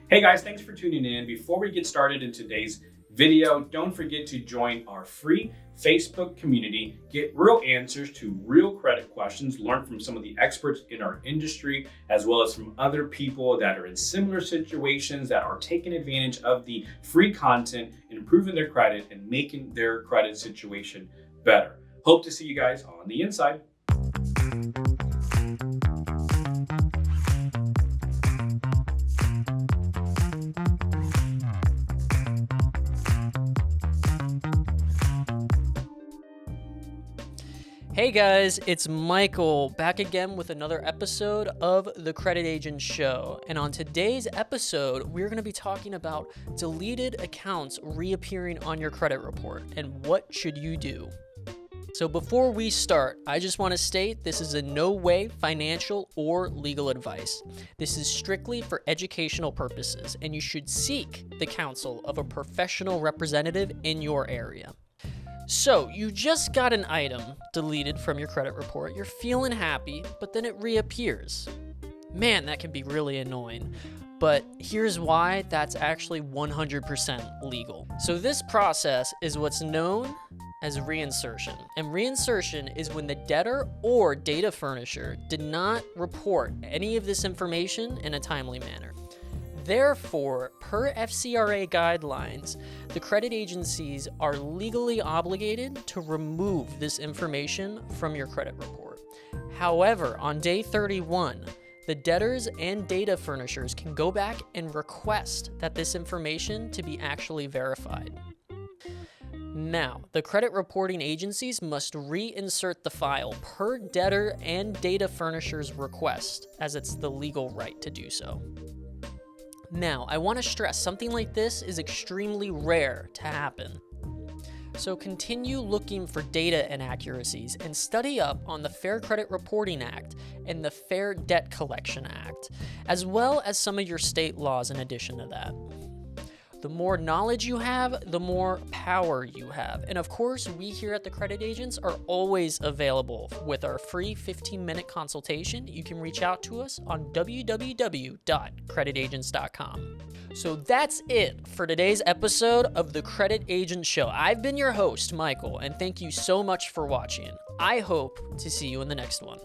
Hey guys, thanks for tuning in. Before we get started in today's video, don't forget to join our free Facebook community, get real answers to real credit questions, learn from some of the experts in our industry, as well as from other people that are in similar situations that are taking advantage of the free content, improving their credit and making their credit situation better. Hope to see you guys on the inside. Hey guys, it's Michael back again with another episode of The Credit Agent Show. And on today's episode, we're going to be talking about deleted accounts reappearing on your credit report and what should you do. So before we start, I just want to state this is in no way financial or legal advice. This is strictly for educational purposes, and you should seek the counsel of a professional representative in your area. So, you just got an item deleted from your credit report, you're feeling happy, but then it reappears. Man, that can be really annoying. But here's why that's actually 100% legal. So this process is what's known as reinsertion. And reinsertion is when the debtor or data furnisher did not report any of this information in a timely manner. Therefore, per FCRA guidelines, the credit agencies are legally obligated to remove this information from your credit report. However, on day 31, the debtors and data furnishers can go back and request that this information to be actually verified. Now, the credit reporting agencies must reinsert the file per debtor and data furnisher's request, as it's the legal right to do so. Now, I want to stress something like this is extremely rare to happen. So continue looking for data inaccuracies and study up on the Fair Credit Reporting Act and the Fair Debt Collection Act, as well as some of your state laws in addition to that. The more knowledge you have, the more power you have. And of course, we here at the Credit Agents are always available with our free 15-minute consultation. You can reach out to us on www.creditagents.com. So that's it for today's episode of the Credit Agent Show. I've been your host, Michael, and thank you so much for watching. I hope to see you in the next one.